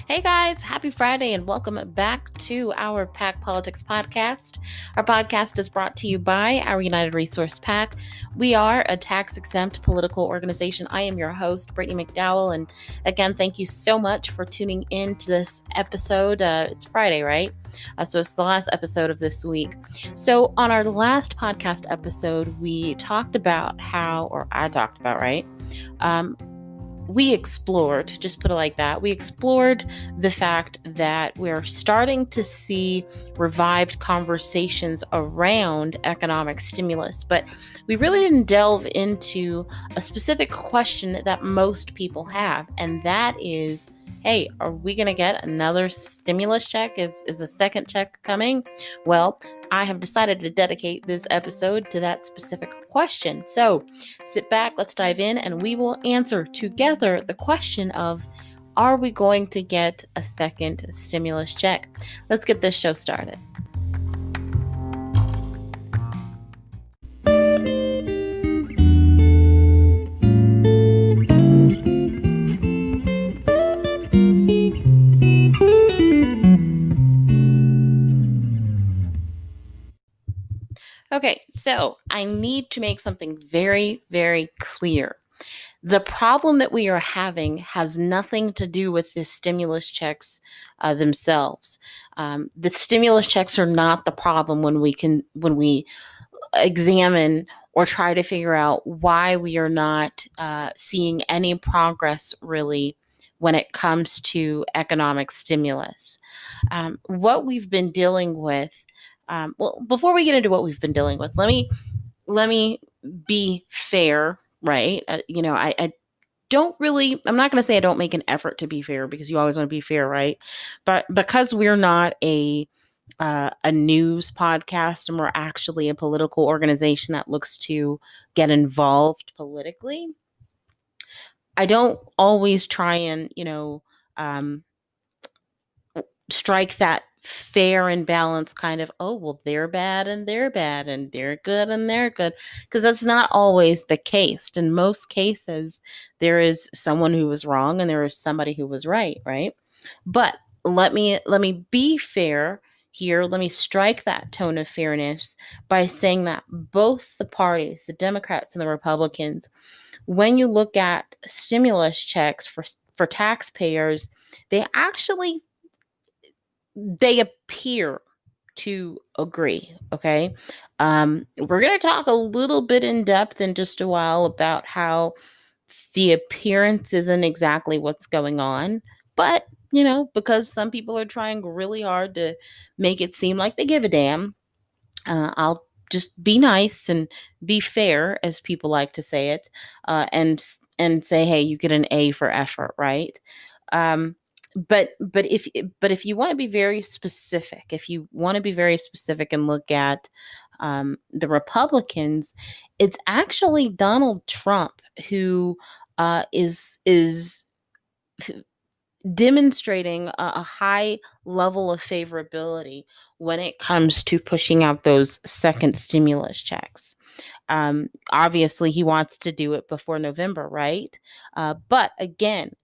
Hey guys, happy Friday and welcome back to our PAC Politics podcast. Our podcast is brought to you by our United Resource PAC. We are a tax exempt political organization. I am your host, Brittany McDowell, and again, thank you so much for tuning in to this episode. It's Friday, right? So it's the last episode of this week. So on our last podcast episode, we talked about I talked about, right? We explored, just put it like that, we explored the fact that we're starting to see revived conversations around economic stimulus, but we really didn't delve into a specific question that most people have, and that is, hey, are we going to get another stimulus check? Is a second check coming? Well, I have decided to dedicate this episode to that specific question. So sit back, let's dive in, and we will answer together the question of, are we going to get a second stimulus check? Let's get this show started. Okay, so I need to make something very, very clear. The problem that we are having has nothing to do with the stimulus checks themselves. The stimulus checks are not the problem when we examine or try to figure out why we are not seeing any progress really when it comes to economic stimulus. What we've been dealing with. Well, before we get into what we've been dealing with, let me be fair, right? I don't really, I'm not going to say I don't make an effort to be fair, because you always want to be fair, right? But because we're not a news podcast and we're actually a political organization that looks to get involved politically, I don't always try and, um, strike that fair and balanced kind of, oh, well, they're bad and they're bad and they're good and they're good, because that's not always the case. In most cases, there is someone who was wrong and there is somebody who was right? But let me be fair here. Let me strike that tone of fairness by saying that both the parties, the Democrats and the Republicans, when you look at stimulus checks for taxpayers, they appear to agree. Okay. We're going to talk a little bit in depth in just a while about how the appearance isn't exactly what's going on, but because some people are trying really hard to make it seem like they give a damn, I'll just be nice and be fair, as people like to say it, and say, hey, you get an A for effort, right? Um, but if you want to be very specific, if you want to be very specific and look at the Republicans, it's actually Donald Trump who is demonstrating a high level of favorability when it comes to pushing out those second stimulus checks. Obviously, he wants to do it before November, right? But again,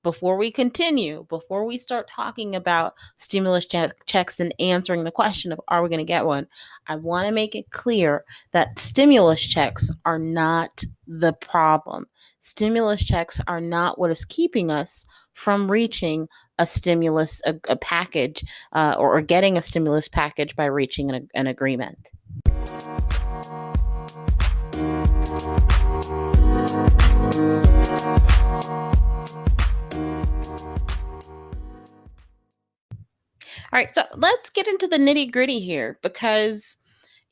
before we continue, before we start talking about stimulus checks and answering the question of, are we going to get one, I want to make it clear that stimulus checks are not the problem. Stimulus checks are not what is keeping us from reaching a stimulus a package, or getting a stimulus package by reaching an agreement. All right, so let's get into the nitty gritty here, because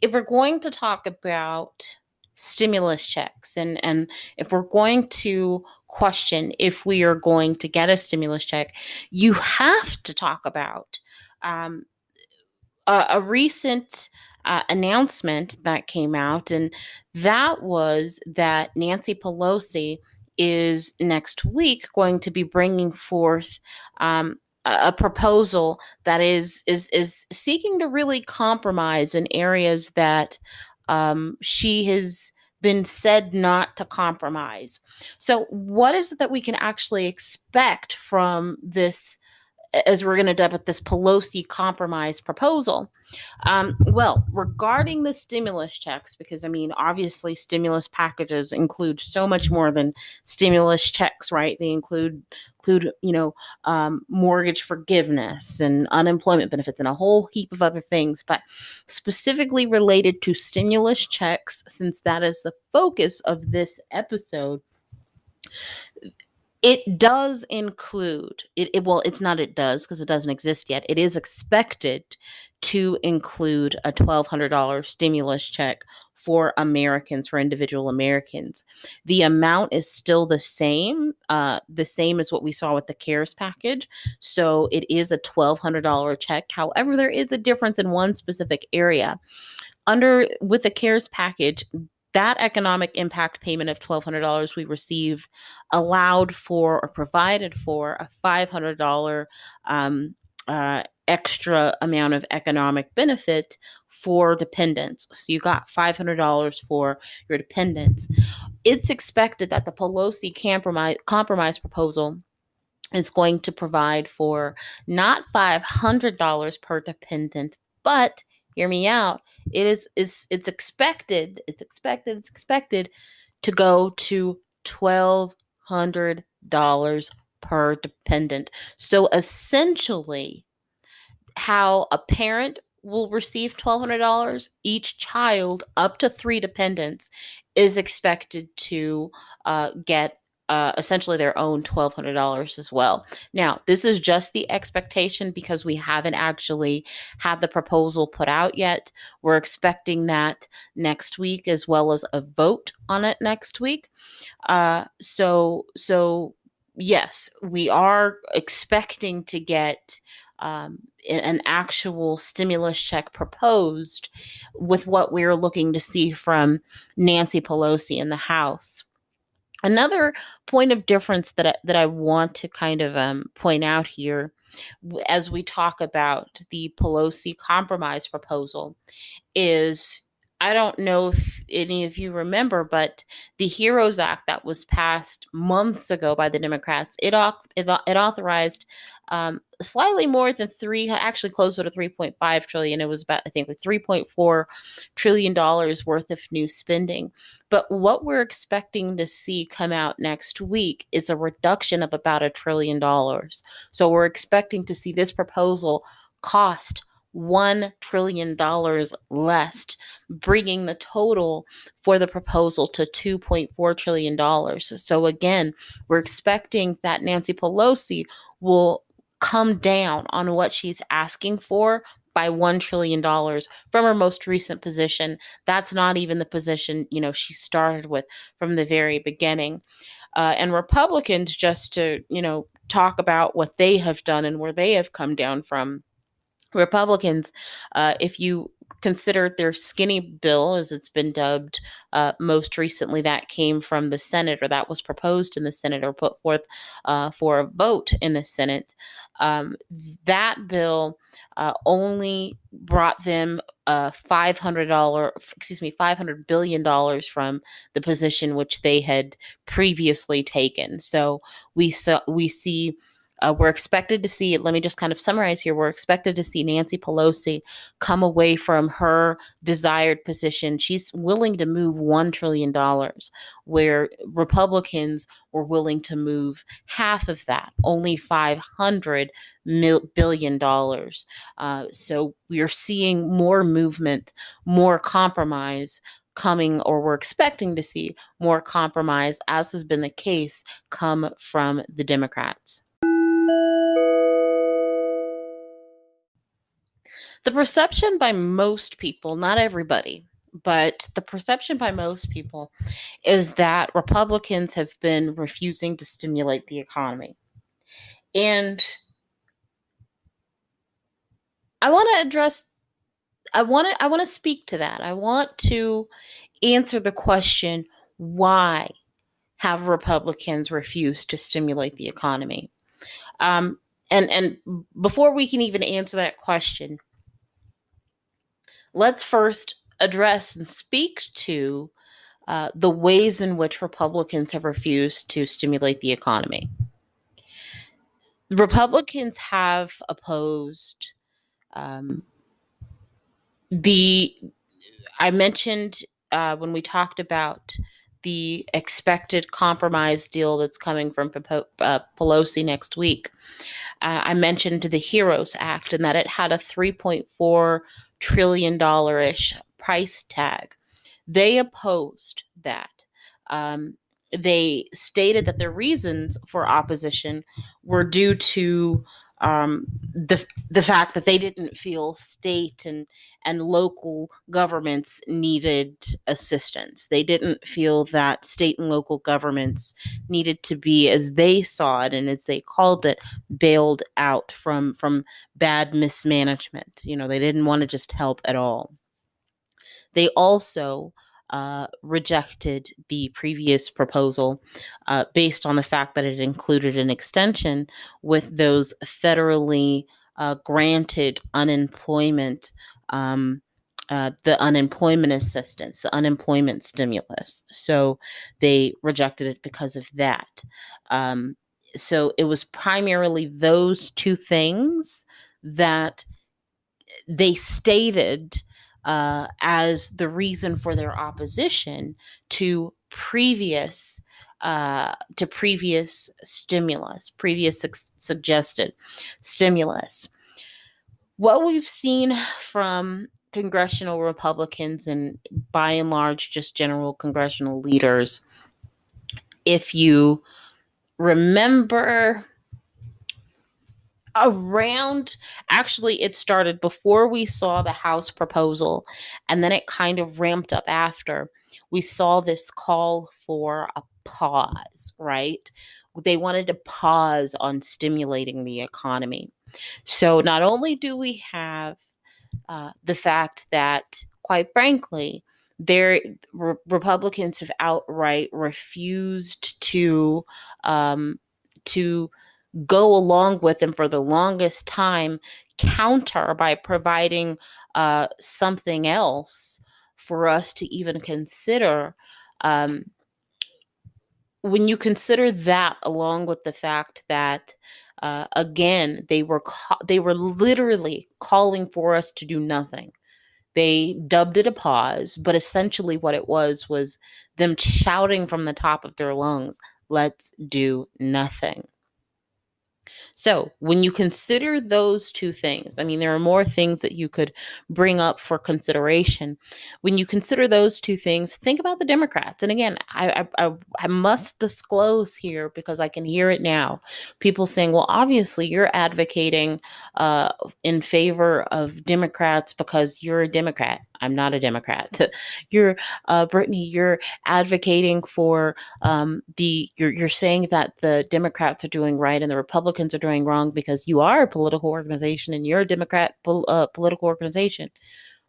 if we're going to talk about stimulus checks, and if we're going to question if we are going to get a stimulus check, you have to talk about um, a recent announcement that came out, and that was that Nancy Pelosi is next week going to be bringing forth a proposal that is seeking to really compromise in areas that she has been said not to compromise. So, what is it that we can actually expect from as we're going to dub it, this Pelosi compromise proposal. Well, regarding the stimulus checks, because I mean, obviously, stimulus packages include so much more than stimulus checks, right? They include mortgage forgiveness and unemployment benefits and a whole heap of other things. But specifically related to stimulus checks, since that is the focus of this episode, it does include well, it's not it does because it doesn't exist yet. It is expected to include a $1,200 stimulus check for Americans, for individual Americans. The amount is still the same as what we saw with the CARES package. So it is a $1,200 check. However, there is a difference in one specific area. With the CARES package, that economic impact payment of $1,200 we received allowed for or provided for a $500 extra amount of economic benefit for dependents. So you got $500 for your dependents. It's expected that the Pelosi compromise proposal is going to provide for not $500 per dependent, but hear me out. It's expected to go to $1,200 per dependent. So essentially, how a parent will receive $1,200, each child up to 3 dependents is expected to get essentially their own $1,200 as well. Now, this is just the expectation because we haven't actually had the proposal put out yet. We're expecting that next week, as well as a vote on it next week. So yes, we are expecting to get an actual stimulus check proposed with what we're looking to see from Nancy Pelosi in the House. Another point of difference that I want to kind of point out here as we talk about the Pelosi compromise proposal is, I don't know if any of you remember, but the HEROES Act that was passed months ago by the Democrats, it authorized slightly more than actually closer to 3.5 trillion. It was about, I think, like $3.4 trillion worth of new spending. But what we're expecting to see come out next week is a reduction of about $1 trillion. So we're expecting to see this proposal cost $1 trillion less, bringing the total for the proposal to $2.4 trillion. So again, we're expecting that Nancy Pelosi will come down on what she's asking for by $1 trillion from her most recent position. That's not even the position, she started with from the very beginning. And Republicans, just to, talk about what they have done and where they have come down from. Republicans, if you consider their skinny bill, as it's been dubbed most recently, that came from the Senate, or that was proposed in the Senate or put forth for a vote in the Senate. That bill only brought them $500 billion from the position which they had previously taken. So we see. We're expected to see, let me just kind of summarize here, we're expected to see Nancy Pelosi come away from her desired position. She's willing to move $1 trillion, where Republicans were willing to move half of that, only $500 billion. So we are seeing more movement, more compromise coming, or we're expecting to see more compromise, as has been the case, come from the Democrats. The perception by most people, not everybody, but the perception by most people is that Republicans have been refusing to stimulate the economy. And I want to speak to that. I want to answer the question, why have Republicans refused to stimulate the economy? And before we can even answer that question, let's first address and speak to the ways in which Republicans have refused to stimulate the economy. Republicans have opposed um, the. I mentioned when we talked about the expected compromise deal that's coming from Pelosi next week. I mentioned the HEROES Act and that it had a $3.4 trillion ish price tag. They opposed that. Um, they stated that their reasons for opposition were due to the fact that they didn't feel state and local governments needed assistance. They didn't feel that state and local governments needed to be, as they saw it and as they called it, bailed out from bad mismanagement. They didn't want to just help at all. They also rejected the previous proposal based on the fact that it included an extension with those federally granted unemployment, the unemployment assistance, the unemployment stimulus. So they rejected it because of that. So it was primarily those two things that they stated as the reason for their opposition to previous stimulus, previous suggested stimulus. What we've seen from congressional Republicans and by and large just general congressional leaders, if you remember actually it started before we saw the House proposal and then it kind of ramped up after we saw this call for a pause, right? They wanted to pause on stimulating the economy. So not only do we have the fact that, quite frankly, Republicans have outright refused to go along with them for the longest time, counter by providing something else for us to even consider. When you consider that, along with the fact that, again, they were literally calling for us to do nothing. They dubbed it a pause, but essentially what it was them shouting from the top of their lungs, "Let's do nothing." So when you consider those two things, I mean, there are more things that you could bring up for consideration. When you consider those two things, think about the Democrats. And again, I must disclose here because I can hear it now. People saying, well, obviously you're advocating in favor of Democrats because you're a Democrat. I'm not a Democrat. You're, Brittany, you're advocating for you're saying that the Democrats are doing right and the Republicans are doing wrong because you are a political organization and you're a Democrat political organization.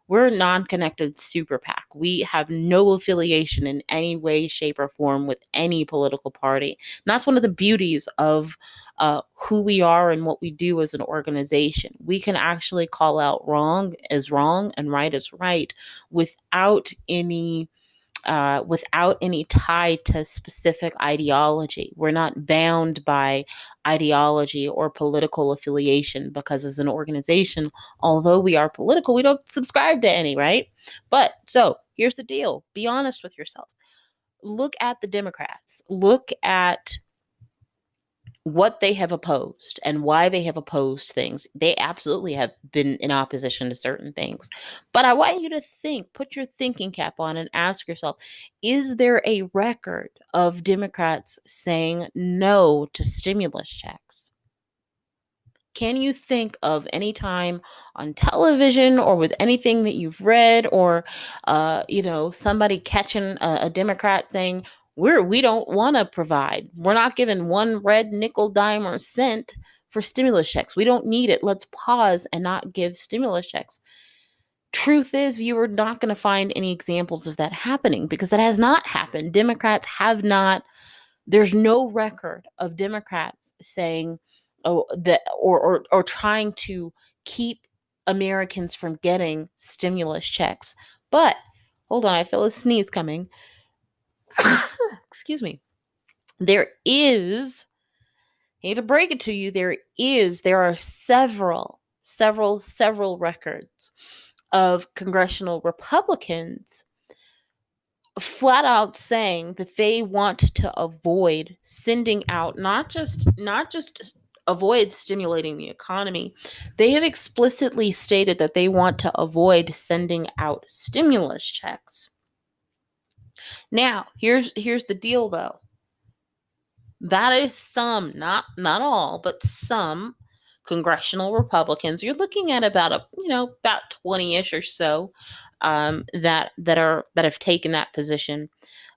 We're a non-connected super PAC. We have no affiliation in any way, shape, or form with any political party. And that's one of the beauties of who we are and what we do as an organization. We can actually call out wrong as wrong and right as right without any tie to specific ideology. We're not bound by ideology or political affiliation because as an organization, although we are political, we don't subscribe to any, right? But so here's the deal. Be honest with yourselves. Look at the Democrats. Look at what they have opposed and why they have opposed things. They absolutely have been in opposition to certain things. But I want you to put your thinking cap on and ask yourself, is there a record of Democrats saying no to stimulus checks? Can you think of any time on television or with anything that you've read or, somebody catching a Democrat saying, we don't want to provide. We're not giving one red nickel, dime, or cent for stimulus checks. We don't need it. Let's pause and not give stimulus checks. Truth is, you are not going to find any examples of that happening because that has not happened. Democrats have not. There's no record of Democrats saying, "Oh, that," or trying to keep Americans from getting stimulus checks. But hold on, I feel a sneeze coming. Excuse me. There is hate to break it to you, there are several records of congressional Republicans flat out saying that they want to avoid sending out not just avoid stimulating the economy. They have explicitly stated that they want to avoid sending out stimulus checks. Now, here's the deal though. That is some, not all, but some congressional Republicans. You're looking at about 20ish or so that have taken that position.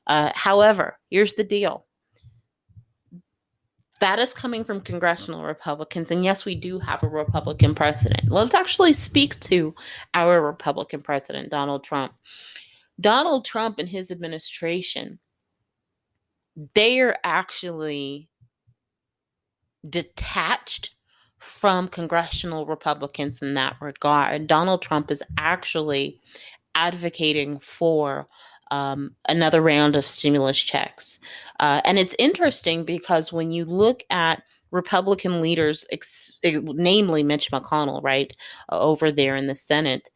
However, here's the deal. That is coming from congressional Republicans. And yes, we do have a Republican president. Let's actually speak to our Republican president, Donald Trump. Donald Trump and his administration, they are actually detached from congressional Republicans in that regard. Donald Trump is actually advocating for another round of stimulus checks. And it's interesting because when you look at Republican leaders, namely Mitch McConnell, right, over there in the Senate,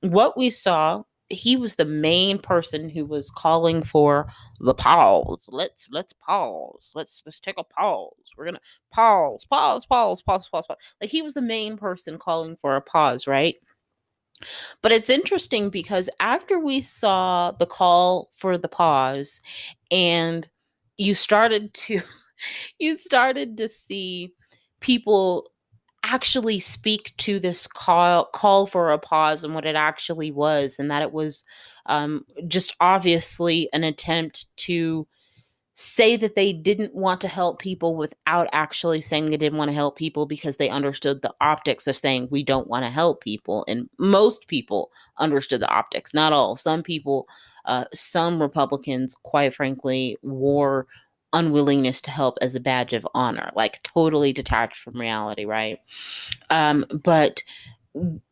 what we saw, he was the main person who was calling for the pause. Let's pause. Let's take a pause. We're gonna pause. Like he was the main person calling for a pause, right? But it's interesting because after we saw the call for the pause and you started to you started to see people actually speak to this call for a pause and what it actually was, and that it was just obviously an attempt to say that they didn't want to help people without actually saying they didn't want to help people because they understood the optics of saying we don't want to help people. And most people understood the optics, not all. Some people, some Republicans, quite frankly, wore unwillingness to help as a badge of honor, like totally detached from reality, right? But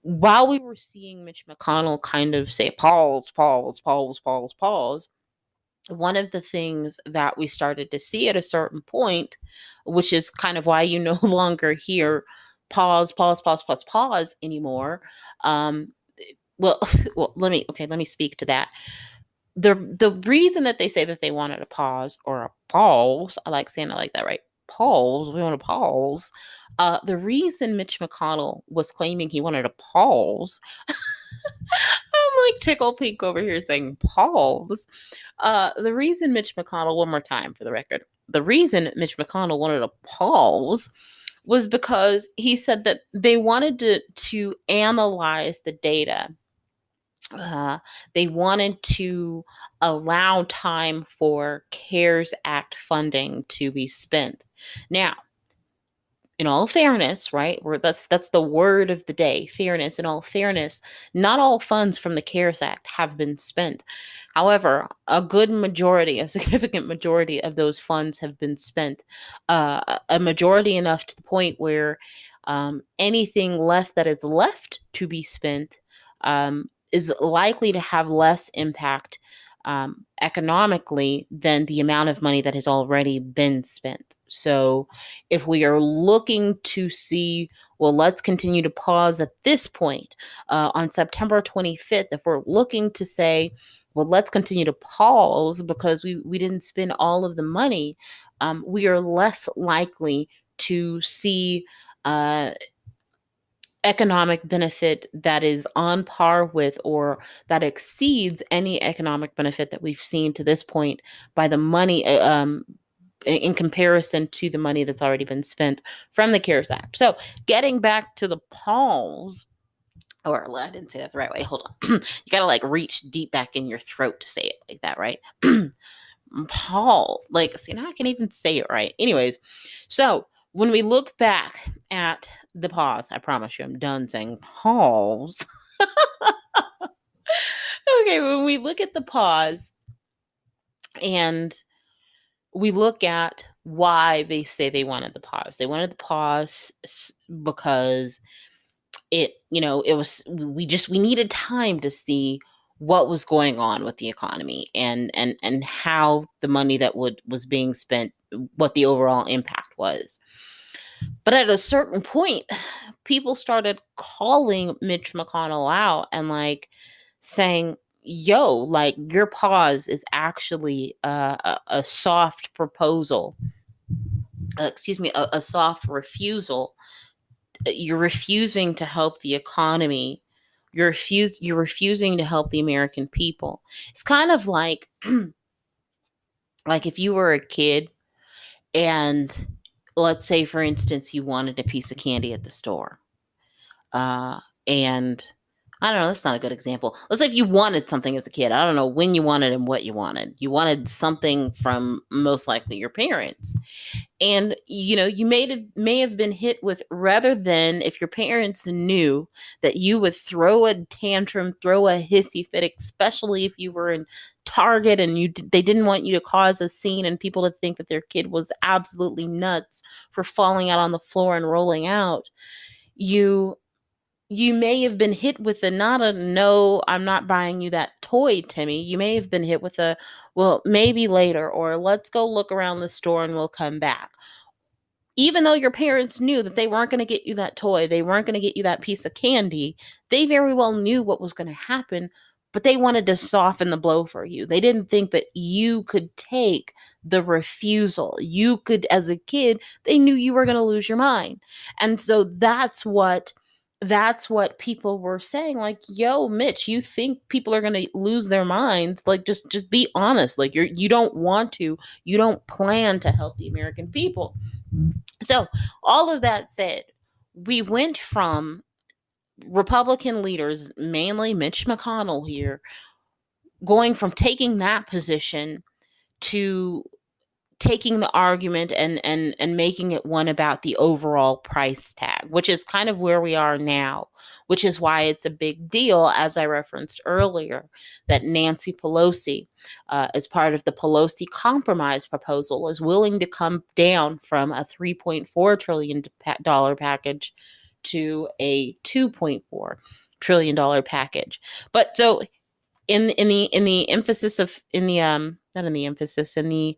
while we were seeing Mitch McConnell kind of say pause, one of the things that we started to see at a certain point, which is kind of why you no longer hear pause anymore. Well, let me speak to that. The reason that they say that they wanted a pause or a pause, I like saying it like that, right? Pause, we want to pause. The reason Mitch McConnell was claiming he wanted a pause, I'm like tickle pink over here saying pause. The reason Mitch McConnell, one more time for the record, the reason Mitch McConnell wanted a pause was because he said that they wanted to analyze the data. They wanted to allow time for CARES Act funding to be spent. Now, in all fairness, right? That's the word of the day, fairness. In all fairness, not all funds from the CARES Act have been spent. However, a significant majority of those funds have been spent. A majority enough to the point where anything left that is left to be spent is likely to have less impact economically than the amount of money that has already been spent. So if we are looking to see, well, let's continue to pause at this point on September 25th, if we're looking to say, well, let's continue to pause because we didn't spend all of the money, we are less likely to see economic benefit that is on par with or that exceeds any economic benefit that we've seen to this point by the money in comparison to the money that's already been spent from the CARES Act. So getting back to the pause, or I didn't say that the right way. Hold on. You got to like reach deep back in your throat to say it like that, right? Paul, like, see, now I can't even say it right. Anyways, so when we look back at the pause, I promise you I'm done saying pause. Okay, when we look at the pause and we look at why they say they wanted the pause. They wanted the pause because it was we needed time to see what was going on with the economy and how the money that was being spent, what the overall impact was. But at a certain point, people started calling Mitch McConnell out and like saying, yo, like your pause is actually a soft proposal, a soft refusal. You're refusing to help the economy. You're refusing to help the American people. It's kind of like like if you were a kid and let's say for instance you wanted a piece of candy at the store. And I don't know, that's not a good example. Let's say if you wanted something as a kid, I don't know when you wanted and what you wanted. You wanted something from most likely your parents. And you may have been hit with, rather than if your parents knew that you would throw a tantrum, throw a hissy fit, especially if you were in Target and they didn't want you to cause a scene and people to think that their kid was absolutely nuts for falling out on the floor and rolling out. You may have been hit with not a no, I'm not buying you that toy, Timmy. You may have been hit with a, well, maybe later, or let's go look around the store and we'll come back. Even though your parents knew that they weren't going to get you that toy, they weren't going to get you that piece of candy, they very well knew what was going to happen, but they wanted to soften the blow for you. They didn't think that you could take the refusal. You could, as a kid, they knew you were going to lose your mind. And so that's what people were saying, like, yo, Mitch, you think people are going to lose their minds? Like, just be honest. Like, you don't want to, you don't plan to help the American people. So all of that said, we went from Republican leaders, mainly Mitch McConnell here, going from taking that position to taking the argument and making it one about the overall price tag, which is kind of where we are now, which is why it's a big deal, as I referenced earlier, that Nancy Pelosi, as part of the Pelosi compromise proposal, is willing to come down from a $3.4 trillion package to a $2.4 trillion package. But so in the emphasis of in the not in the emphasis in the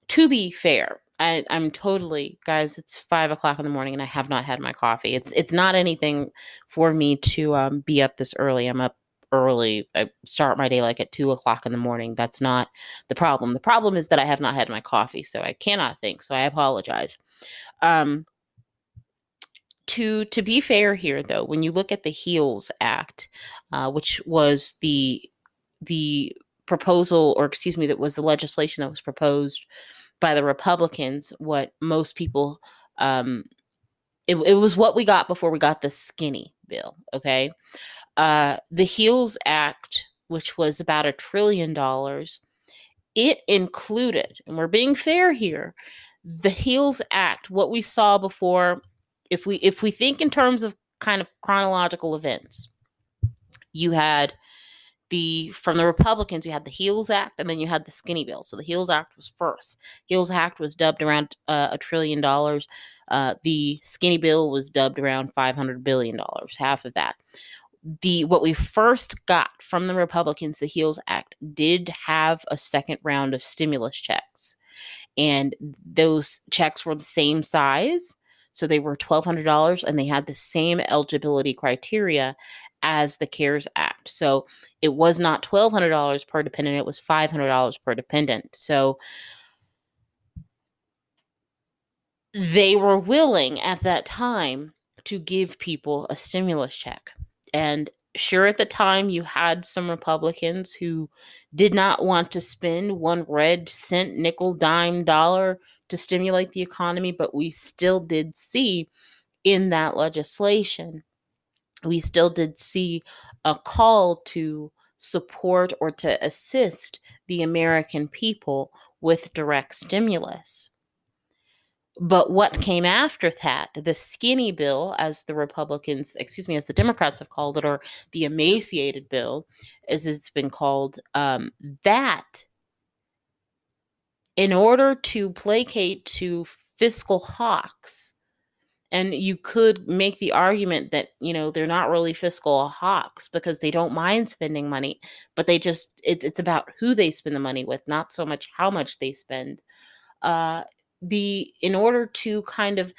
to be fair, I'm totally, guys, it's 5 o'clock in the morning and I have not had my coffee. It's not anything for me to be up this early. I'm up early. I start my day like at 2 o'clock in the morning. That's not the problem. The problem is that I have not had my coffee, so I cannot think. So I apologize. To be fair here, though, when you look at the HEALS Act, which was the proposal, or excuse me, that was the legislation that was proposed by the Republicans, what most people, it was what we got before we got the skinny bill, okay? The HEALS Act, which was about $1 trillion, it included, and we're being fair here, the HEALS Act, what we saw before, if we think in terms of kind of chronological events, you had from the Republicans, you had the HEALS Act, and then you had the skinny bill. So the HEALS Act was first. HEALS Act was dubbed around $1 trillion. The skinny bill was dubbed around $500 billion, half of that. What we first got from the Republicans, the HEALS Act, did have a second round of stimulus checks. And those checks were the same size. So they were $1,200 and they had the same eligibility criteria as the CARES Act. So it was not $1,200 per dependent, it was $500 per dependent. So they were willing at that time to give people a stimulus check. And sure, at the time, you had some Republicans who did not want to spend one red cent, nickel, dime, dollar to stimulate the economy, but we still did see in that legislation, we still did see a call to support or to assist the American people with direct stimulus. But what came after that, the skinny bill, as the as the Democrats have called it, or the emaciated bill, as it's been called, that, in order to placate to fiscal hawks, And you could make the argument that, they're not really fiscal hawks because they don't mind spending money, but it's about who they spend the money with, not so much how much they spend. In order to kind of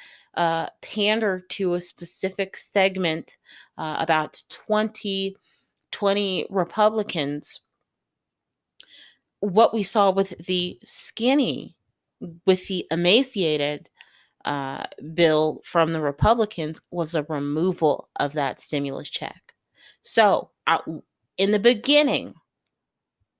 pander to a specific segment, about 20 Republicans, what we saw with the emaciated bill from the Republicans was a removal of that stimulus check. So, in the beginning,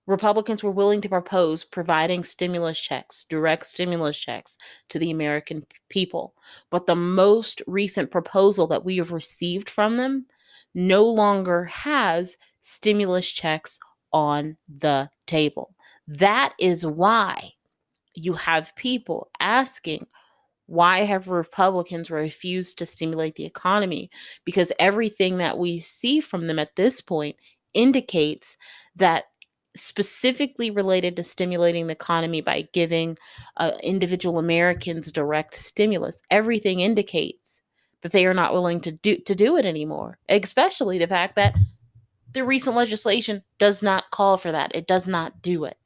Republicans were willing to propose providing direct stimulus checks to the American people. But the most recent proposal that we have received from them no longer has stimulus checks on the table. That is why you have people asking, why have Republicans refused to stimulate the economy? Because everything that we see from them at this point indicates that, specifically related to stimulating the economy by giving individual Americans direct stimulus, everything indicates that they are not willing to do it anymore, especially the fact that the recent legislation does not call for that. It does not do it.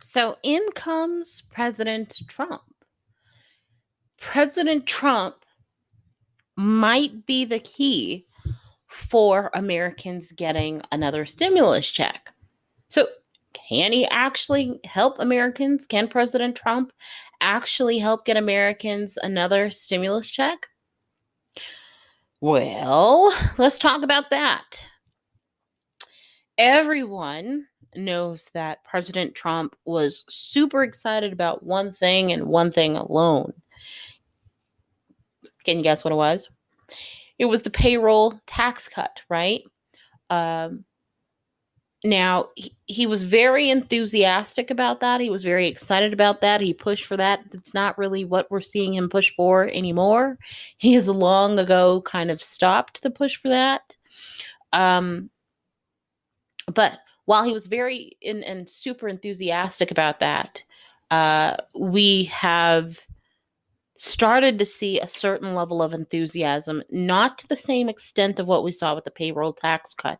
So in comes President Trump. President Trump might be the key for Americans getting another stimulus check. So can he actually help Americans? Can President Trump actually help get Americans another stimulus check? Well, let's talk about that. Everyone knows that President Trump was super excited about one thing and one thing alone. Can you guess what it was? It was the payroll tax cut, right? Now, he was very enthusiastic about that. He was very excited about that. He pushed for that. That's not really what we're seeing him push for anymore. He has long ago kind of stopped the push for that. But while he was very and super enthusiastic about that, we have started to see a certain level of enthusiasm, not to the same extent of what we saw with the payroll tax cut,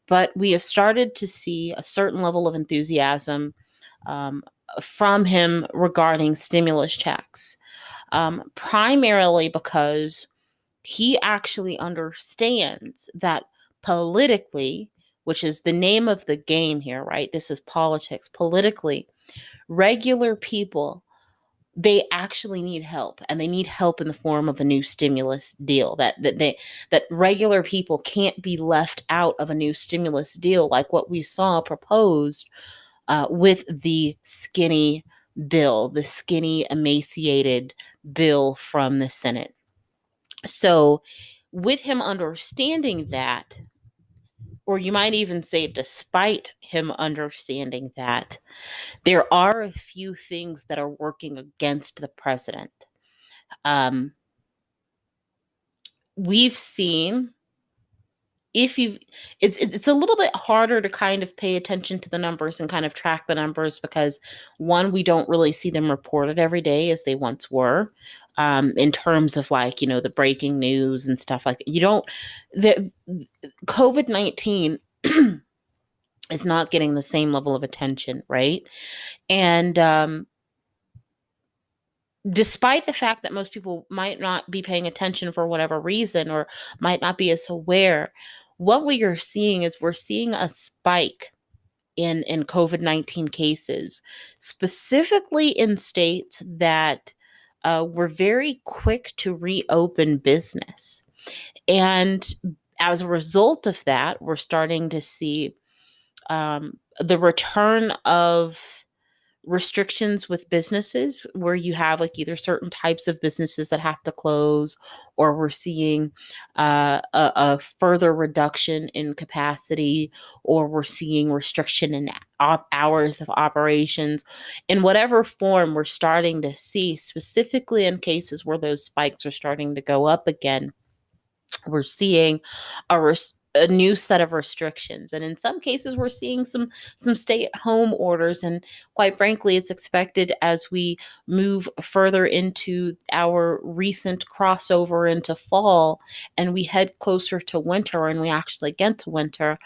but we have started to see a certain level of enthusiasm from him regarding stimulus checks, primarily because he actually understands that politically, which is the name of the game here, right? This is politics. Politically, regular people, they actually need help, and they need help in the form of a new stimulus deal. That regular people can't be left out of a new stimulus deal like what we saw proposed with the skinny bill, the skinny, emaciated bill from the Senate. So, with him understanding that, or you might even say despite him understanding that, there are a few things that are working against the president. We've seen, it's a little bit harder to kind of pay attention to the numbers and kind of track the numbers because, one, we don't really see them reported every day as they once were, in terms of the breaking news and stuff like that. The COVID-19 is not getting the same level of attention, right? And despite the fact that most people might not be paying attention for whatever reason or might not be as aware, what we are seeing is we're seeing a spike in COVID-19 cases, specifically in states that were very quick to reopen business. And as a result of that, we're starting to see the return of restrictions with businesses where you have either certain types of businesses that have to close, or we're seeing a further reduction in capacity, or we're seeing restriction in hours of operations. In whatever form, we're starting to see, specifically in cases where those spikes are starting to go up again, we're seeing a new set of restrictions, and in some cases we're seeing some stay-at-home orders. And quite frankly, it's expected as we move further into our recent crossover into fall and we head closer to winter and we actually get to winter,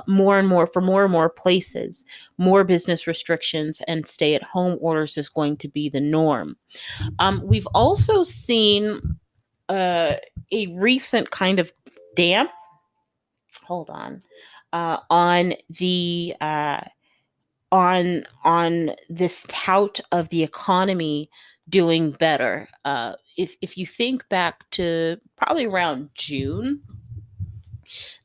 more and more, for more and more places, more business restrictions and stay-at-home orders is going to be the norm. We've also seen a recent kind of damp, hold on the on this tout of the economy doing better. If you think back to probably around June,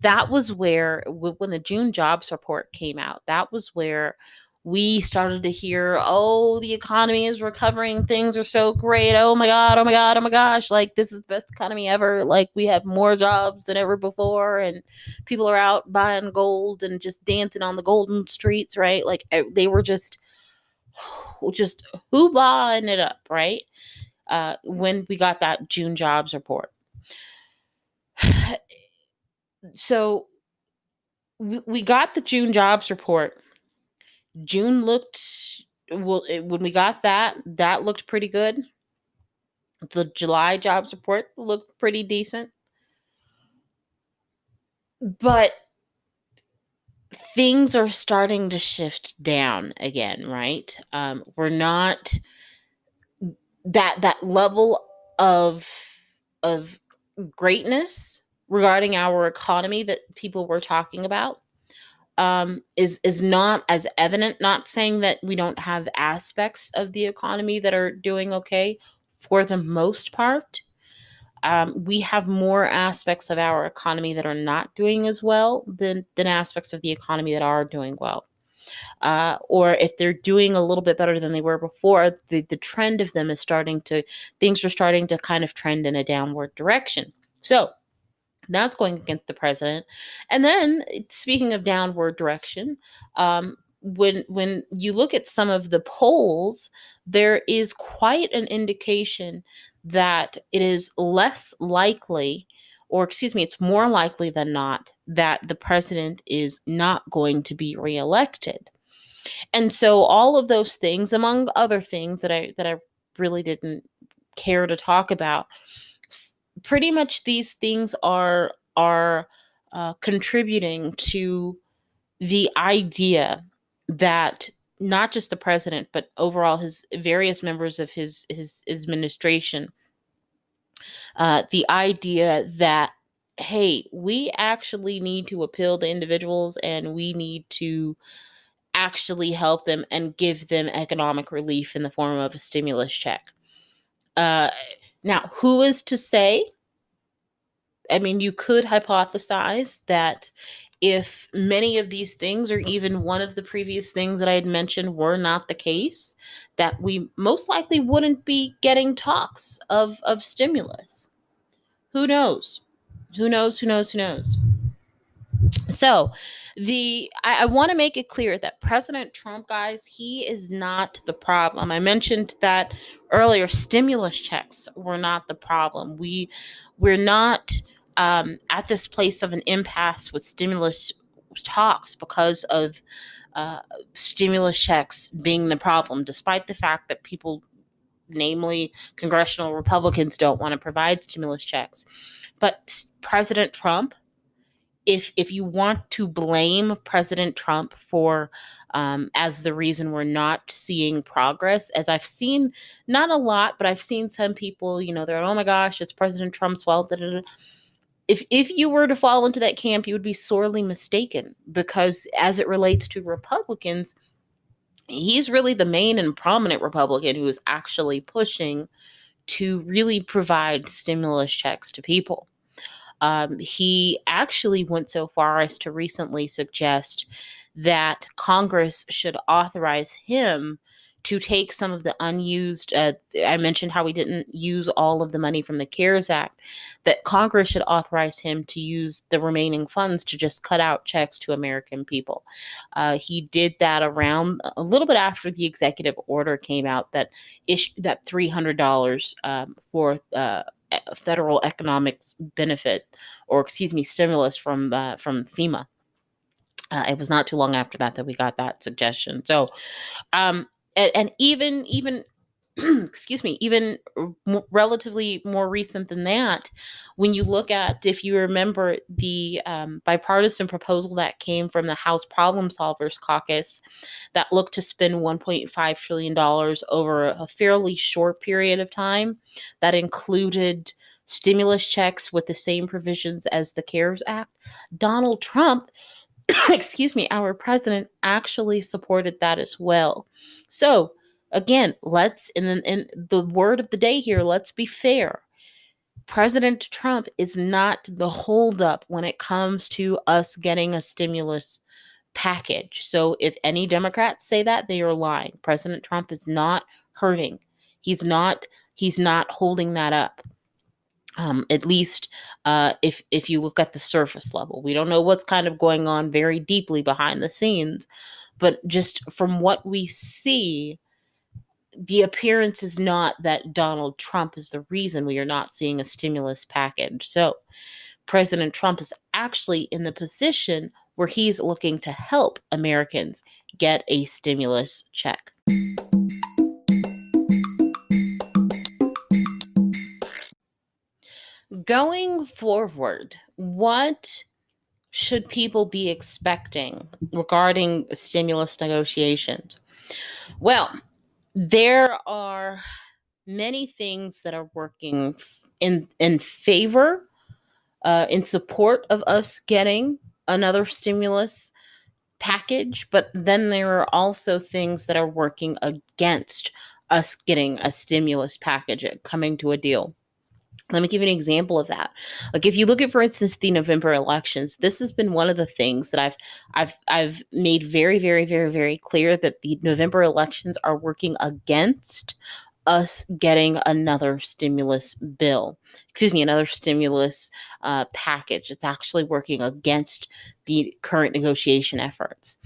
that was where, when the June jobs report came out, that was where we started to hear, oh, the economy is recovering, things are so great, oh my god, oh my god, oh my gosh, like this is the best economy ever, like we have more jobs than ever before, and people are out buying gold and just dancing on the golden streets, right? Like they were just hoobahing it up, right? When we got that June jobs report. So we got the June jobs report. June looked, well, when we got that looked pretty good. The July jobs report looked pretty decent. But things are starting to shift down again, right? We're not that level of greatness regarding our economy that people were talking about, is not as evident. Not saying that we don't have aspects of the economy that are doing okay. For the most part, we have more aspects of our economy that are not doing as well than aspects of the economy that are doing well. Or if they're doing a little bit better than they were before, the trend of them is things are starting to kind of trend in a downward direction. So that's going against the president. And then, speaking of downward direction, when you look at some of the polls, there is quite an indication that it is less likely, or excuse me, it's more likely than not, that the president is not going to be reelected. And so all of those things, among other things that I really didn't care to talk about, pretty much these things are contributing to the idea that not just the president, but overall his various members of his administration, the idea that, hey, we actually need to appeal to individuals and we need to actually help them and give them economic relief in the form of a stimulus check. Now, who is to say? I mean, you could hypothesize that if many of these things, or even one of the previous things that I had mentioned, were not the case, that we most likely wouldn't be getting talks of stimulus. Who knows? Who knows? Who knows? Who knows? So, I want to make it clear that President Trump, guys, he is not the problem. I mentioned that earlier. Stimulus checks were not the problem. We're not at this place of an impasse with stimulus talks because of stimulus checks being the problem, despite the fact that people, namely congressional Republicans, don't want to provide stimulus checks. But President Trump, if you want to blame President Trump for as the reason we're not seeing progress, as I've seen, not a lot, but I've seen some people, they're, oh my gosh, it's President Trump's fault. If you were to fall into that camp, you would be sorely mistaken, because as it relates to Republicans, he's really the main and prominent Republican who is actually pushing to really provide stimulus checks to people. He actually went so far as to recently suggest that Congress should authorize him to take some of the unused, I mentioned how we didn't use all of the money from the CARES Act, that Congress should authorize him to use the remaining funds to just cut out checks to American people. He did that around a little bit after the executive order came out that issued that $300 for federal economic benefit, or excuse me, stimulus from FEMA. It was not too long after that we got that suggestion. So, and even excuse me, even relatively more recent than that, when you look at, if you remember, the bipartisan proposal that came from the House Problem Solvers Caucus that looked to spend $1.5 trillion over a fairly short period of time, that included stimulus checks with the same provisions as the CARES Act. Donald Trump, excuse me, our president, actually supported that as well. So again, in the word of the day here, let's be fair. President Trump is not the holdup when it comes to us getting a stimulus package. So if any Democrats say that, they are lying. President Trump is not hurting. He's not holding that up. At least if you look at the surface level. We don't know what's kind of going on very deeply behind the scenes, but just from what we see, the appearance is not that Donald Trump is the reason we are not seeing a stimulus package. So President Trump is actually in the position where he's looking to help Americans get a stimulus check. Going forward, what should people be expecting regarding stimulus negotiations? Well, there are many things that are working in favor, in support of us getting another stimulus package, but then there are also things that are working against us getting a stimulus package, coming to a deal. Let me give you an example of that. Like, if you look at, for instance, the November elections, this has been one of the things that I've made very, very, very, very clear, that the November elections are working against us getting another stimulus bill. Excuse me, another stimulus package. It's actually working against the current negotiation efforts.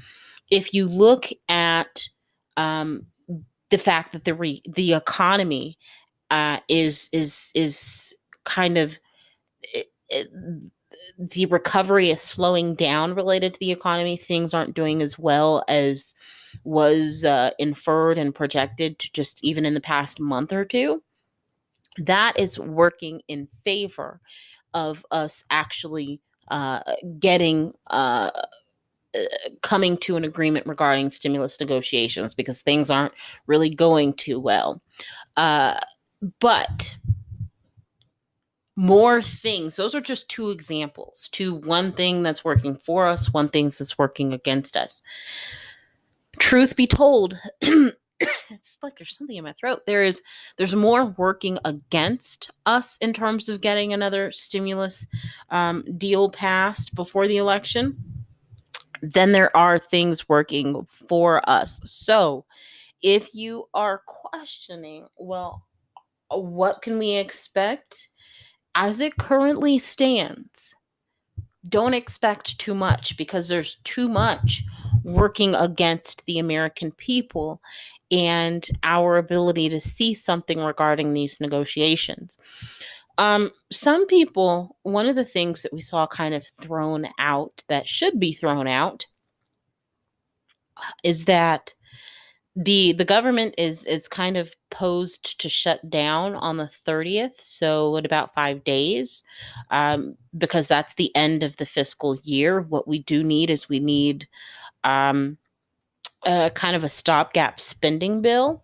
If you look at the fact that the economy is kind of the recovery is slowing down related to the economy. Things aren't doing as well as was inferred and projected just even in the past month or two. That is working in favor of us actually getting coming to an agreement regarding stimulus negotiations, because things aren't really going too well. But more things. Those are just two examples. One thing that's working for us, one thing that's working against us. Truth be told, it's like there's something in my throat. There's more working against us in terms of getting another stimulus deal passed before the election than there are things working for us. So if you are questioning, well, what can we expect? As it currently stands, don't expect too much, because there's too much working against the American people and our ability to see something regarding these negotiations. Some people, one of the things that we saw kind of thrown out that should be thrown out is that the government is kind of posed to shut down on the 30th, so in about 5 days, because that's the end of the fiscal year. What we do need is kind of a stopgap spending bill.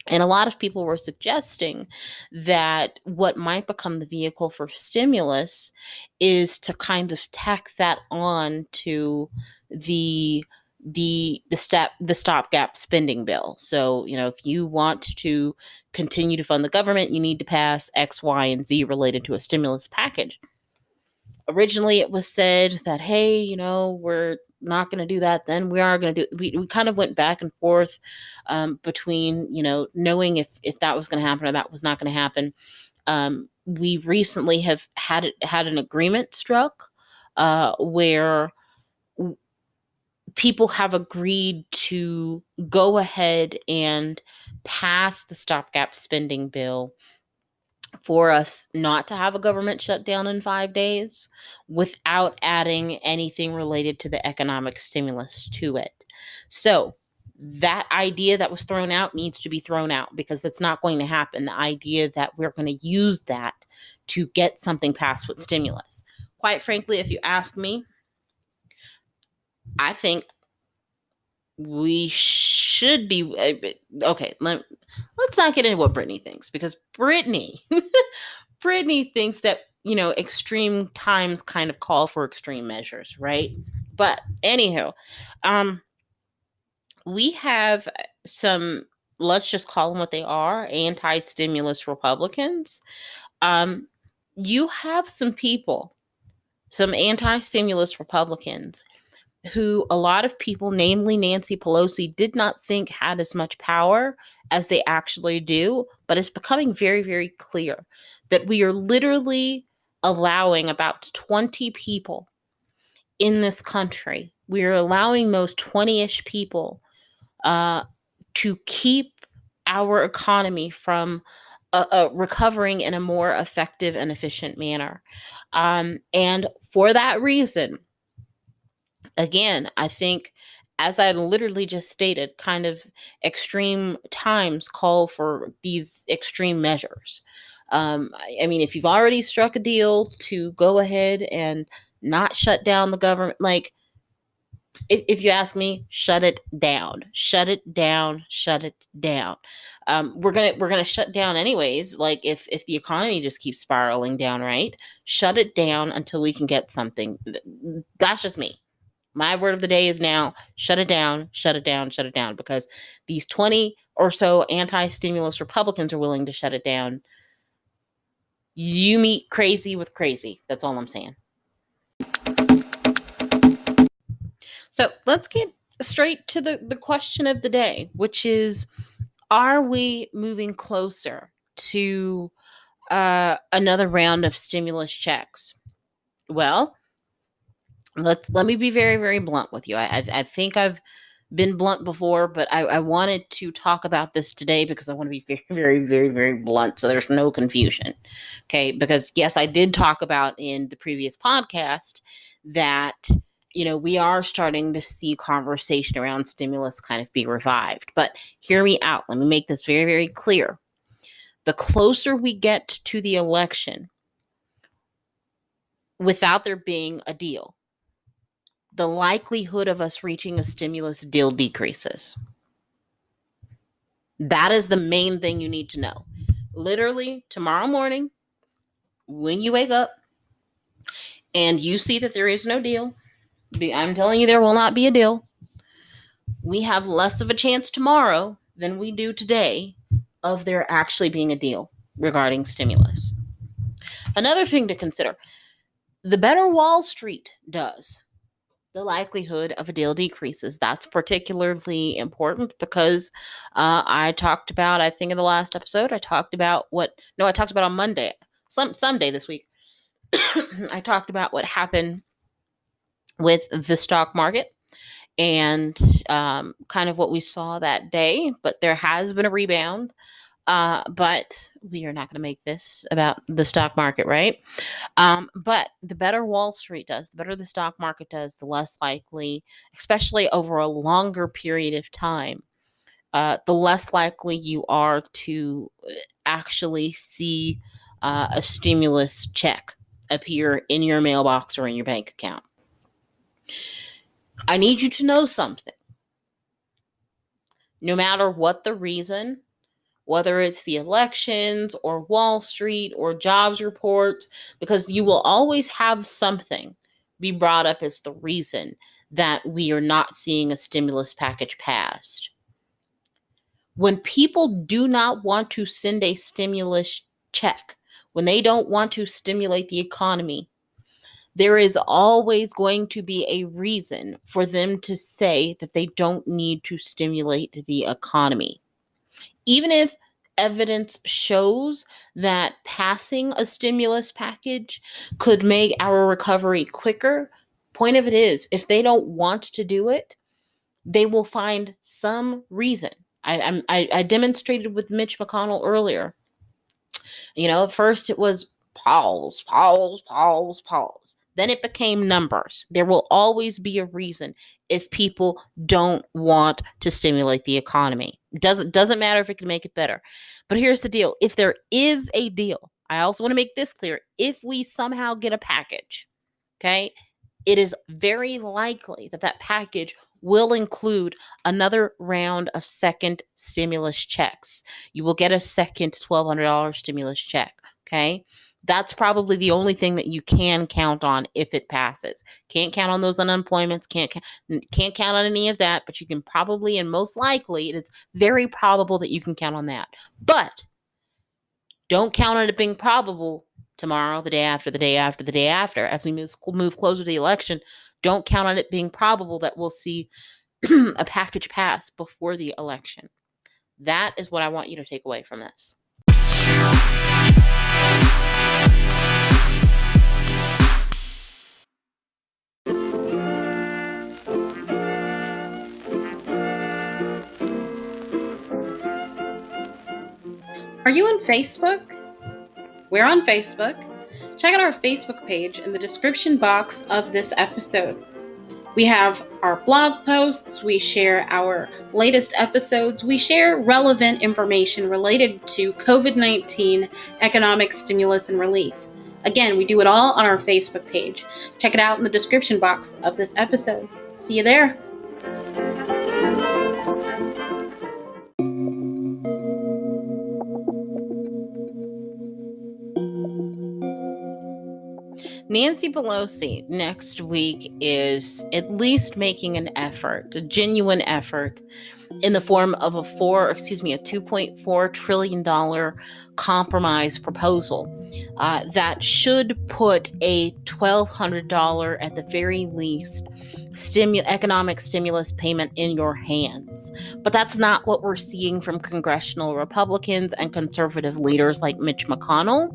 And a lot of people were suggesting that what might become the vehicle for stimulus is to kind of tack that on to the stopgap spending bill. So, if you want to continue to fund the government, you need to pass X, Y, and Z related to a stimulus package. Originally, it was said that, hey, we're not going to do that. Then we are going to do. We kind of went back and forth between, knowing if that was going to happen or that was not going to happen. We recently have had an agreement struck where people have agreed to go ahead and pass the stopgap spending bill for us not to have a government shutdown in 5 days without adding anything related to the economic stimulus to it. So that idea that was thrown out needs to be thrown out, because that's not going to happen. The idea that we're going to use that to get something passed with stimulus. Quite frankly, if you ask me, I think we should be okay. Let's not get into what Brittany thinks, because Brittany thinks that, extreme times kind of call for extreme measures, right? But anywho, we have some, let's just call them what they are, anti-stimulus Republicans. You have some people, some anti-stimulus Republicans who a lot of people, namely Nancy Pelosi, did not think had as much power as they actually do. But it's becoming very, very clear that we are literally allowing about 20 people in this country. We are allowing those 20-ish people to keep our economy from recovering in a more effective and efficient manner. And for that reason, again, I think, as I literally just stated, kind of extreme times call for these extreme measures. I mean, if you've already struck a deal to go ahead and not shut down the government, like, if you ask me, shut it down, shut it down, shut it down. We're gonna shut down anyways. Like, if the economy just keeps spiraling down, right? Shut it down until we can get something. That's just me. My word of the day is now: shut it down, shut it down, shut it down, because these 20 or so anti-stimulus Republicans are willing to shut it down. You meet crazy with crazy. That's all I'm saying. So let's get straight to the question of the day, which is, are we moving closer to another round of stimulus checks? Well, let me be very, very blunt with you. I think I've been blunt before, but I wanted to talk about this today because I want to be very, very, very, very blunt, so there's no confusion. Okay, because yes, I did talk about in the previous podcast that, we are starting to see conversation around stimulus kind of be revived. But hear me out. Let me make this very, very clear. The closer we get to the election without there being a deal, the likelihood of us reaching a stimulus deal decreases. That is the main thing you need to know. Literally, tomorrow morning, when you wake up and you see that there is no deal, I'm telling you, there will not be a deal. We have less of a chance tomorrow than we do today of there actually being a deal regarding stimulus. Another thing to consider: the better Wall Street does, the likelihood of a deal decreases. That's particularly important because I talked about, I think in the last episode, I talked about on Monday, someday this week, I talked about what happened with the stock market and kind of what we saw that day. But there has been a rebound. But we are not going to make this about the stock market, right? But the better Wall Street does, the better the stock market does, the less likely, especially over a longer period of time, the less likely you are to actually see a stimulus check appear in your mailbox or in your bank account. I need you to know something. No matter what the reason, whether it's the elections or Wall Street or jobs reports, because you will always have something be brought up as the reason that we are not seeing a stimulus package passed. When people do not want to send a stimulus check, when they don't want to stimulate the economy, there is always going to be a reason for them to say that they don't need to stimulate the economy. Even if evidence shows that passing a stimulus package could make our recovery quicker, point of it is, if they don't want to do it, they will find some reason. I demonstrated with Mitch McConnell earlier At first it was pause, pause, pause, pause. Then it became numbers. There will always be a reason if people don't want to stimulate the economy. Doesn't matter if it can make it better. But here's the deal. If there is a deal, I also want to make this clear. If we somehow get a package, okay, it is very likely that that package will include another round of second stimulus checks. You will get a second $1,200 stimulus check. Okay. That's probably the only thing that you can count on if it passes. Can't count on those unemployments. Can't count on any of that, but you can probably, and most likely, it is very probable that you can count on that. But don't count on it being probable tomorrow, the day after, the day after, the day after. As we move closer to the election, don't count on it being probable that we'll see a package pass before the election. That is what I want you to take away from this. Are you on Facebook? We're on Facebook. Check out our Facebook page in the description box of this episode. We have our blog posts, we share our latest episodes, we share relevant information related to COVID-19 economic stimulus and relief. Again, we do it all on our Facebook page. Check it out in the description box of this episode. See you there. Nancy Pelosi next week is at least making an effort, a genuine effort, in the form of a $2.4 trillion compromise proposal that should put a $1,200 at the very least economic stimulus payment in your hands. But that's not what we're seeing from congressional Republicans and conservative leaders like Mitch McConnell,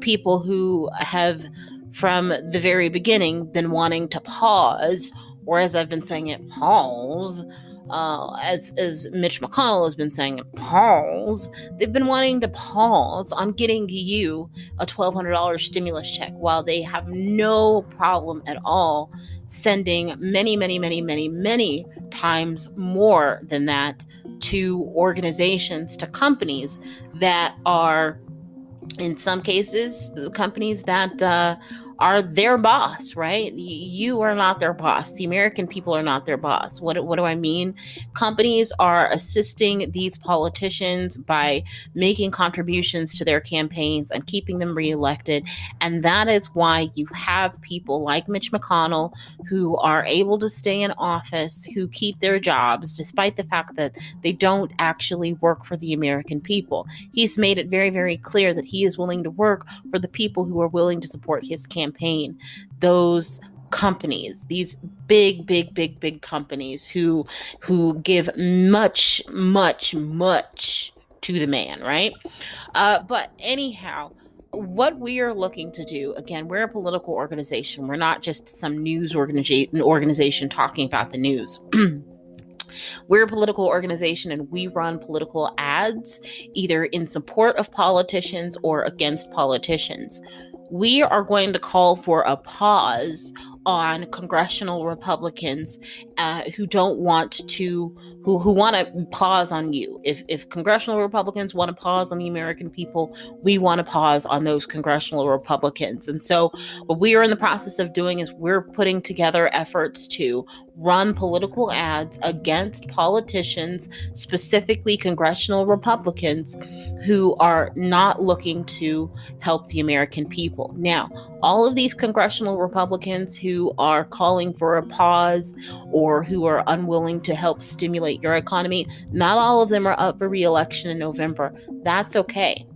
people who have from the very beginning been wanting to pause, or as I've been saying it, pause, as Mitch McConnell has been saying it, pause. They've been wanting to pause on getting you a $1,200 stimulus check while they have no problem at all sending many, many, many, many, many times more than that to organizations, to companies that are, in some cases, companies that are their boss, right? You are not their boss. The American people are not their boss. What do I mean? Companies are assisting these politicians by making contributions to their campaigns and keeping them reelected. And that is why you have people like Mitch McConnell who are able to stay in office, who keep their jobs, despite the fact that they don't actually work for the American people. He's made it very, very clear that he is willing to work for the people who are willing to support his campaign. Those companies, these big companies who give much to the man, right? But anyhow, what we are looking to do, again, we're a political organization. We're not just some news organization talking about the news. We're a political organization and we run political ads either in support of politicians or against politicians. We are going to call for a pause on congressional Republicans who want to pause on you. If congressional Republicans want to pause on the American people, we want to pause on those congressional Republicans. And so what we are in the process of doing is we're putting together efforts to run political ads against politicians, specifically congressional Republicans, who are not looking to help the American people. Now, all of these congressional Republicans who are calling for a pause or who are unwilling to help stimulate your economy, not all of them are up for re-election in November. That's okay.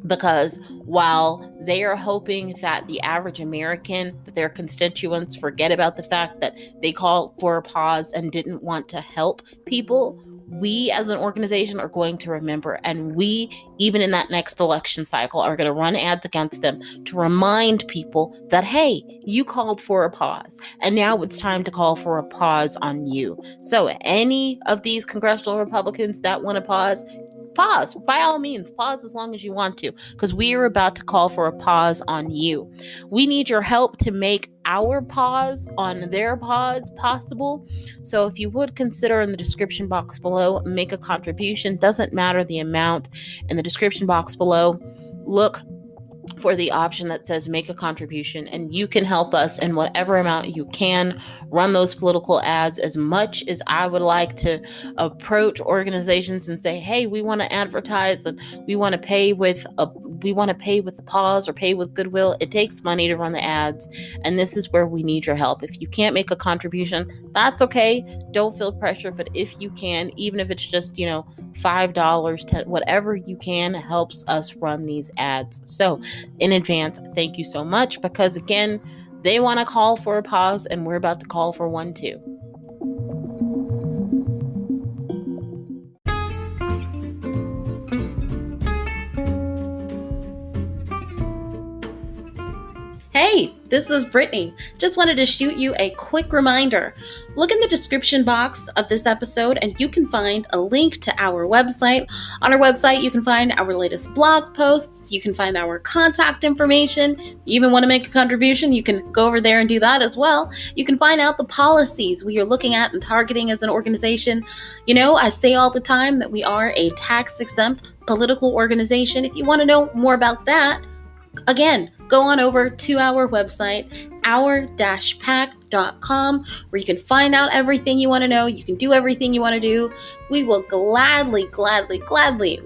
Because while they are hoping that the average American, that their constituents forget about the fact that they called for a pause and didn't want to help people, we as an organization are going to remember. And we, even in that next election cycle, are going to run ads against them to remind people that, hey, you called for a pause. And now it's time to call for a pause on you. So any of these congressional Republicans that want to pause pause. By all means, pause as long as you want to, because we are about to call for a pause on you. We need your help to make our pause on their pause possible. So if you would consider in the description box below, make a contribution. Doesn't matter the amount. In the description box below, look for the option that says make a contribution, and you can help us in whatever amount you can run those political ads. As much as I would like to approach organizations and say, hey, we want to advertise and we want to pay with the pause or pay with goodwill, it takes money to run the ads, and this is where we need your help. If you can't make a contribution, that's okay. Don't feel pressure, but if you can, even if it's just $5, $10, whatever you can, helps us run these ads. So in advance, thank you so much, because again, they want to call for a pause and we're about to call for one too. Hey, this is Brittany. Just wanted to shoot you a quick reminder. Look in the description box of this episode and you can find a link to our website. On our website, you can find our latest blog posts. You can find our contact information. If you even want to make a contribution, you can go over there and do that as well. You can find out the policies we are looking at and targeting as an organization. I say all the time that we are a tax-exempt political organization. If you want to know more about that, again, go on over to our website, our-pack.com, where you can find out everything you want to know. You can do everything you want to do. We will gladly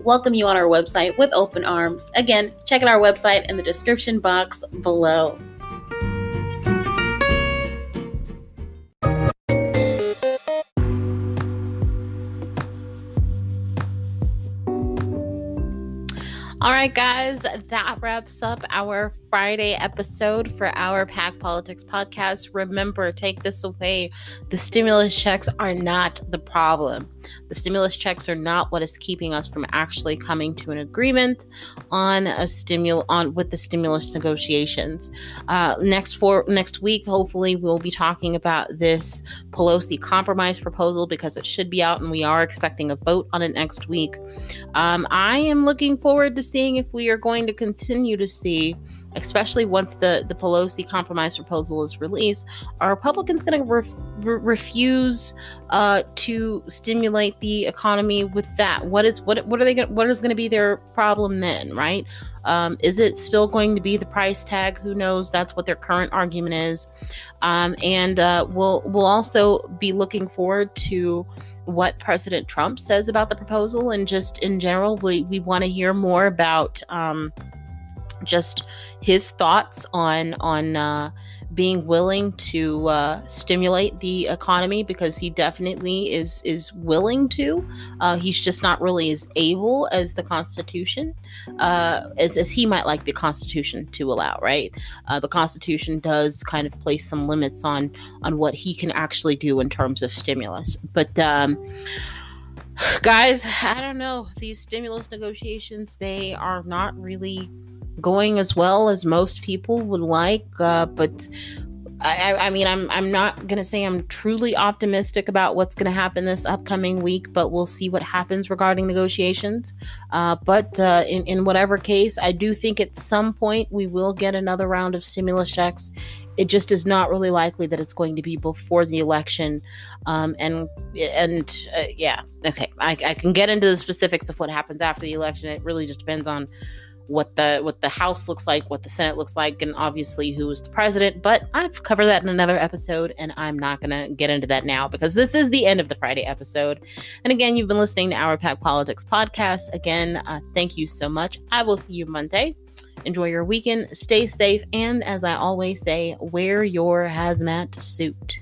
welcome you on our website with open arms. Again, check out our website in the description box below. All right, guys, that wraps up our Friday episode for our Pack Politics podcast. Remember, take this away. The stimulus checks are not the problem. The stimulus checks are not what is keeping us from actually coming to an agreement on with the stimulus negotiations. Next week, hopefully, we'll be talking about this Pelosi compromise proposal, because it should be out and we are expecting a vote on it next week. I am looking forward to seeing if we are going to continue to see, especially once the Pelosi compromise proposal is released, are Republicans going to refuse to stimulate the economy with that? What is going to be their problem then, right? Is it still going to be the price tag? Who knows? That's what their current argument is. And we'll also be looking forward to what President Trump says about the proposal, and just in general, we want to hear more about just his thoughts on being willing to stimulate the economy, because he definitely is willing to. He's just not really as able as the Constitution, as he might like the Constitution to allow, right? The Constitution does kind of place some limits on what he can actually do in terms of stimulus. But guys, I don't know. These stimulus negotiations, they are not really going as well as most people would like, but I mean, I'm not gonna say I'm truly optimistic about what's gonna happen this upcoming week, but we'll see what happens regarding negotiations. But in whatever case, I do think at some point we will get another round of stimulus checks. It just is not really likely that it's going to be before the election. Yeah, okay. I can get into the specifics of what happens after the election. It really just depends on what the House looks like, what the Senate looks like, and obviously who is the president. But I've covered that in another episode, and I'm not going to get into that now, because this is the end of the Friday episode. And again, you've been listening to our Pack Politics podcast. Again, thank you so much. I will see you Monday. Enjoy your weekend. Stay safe. And as I always say, wear your hazmat suit.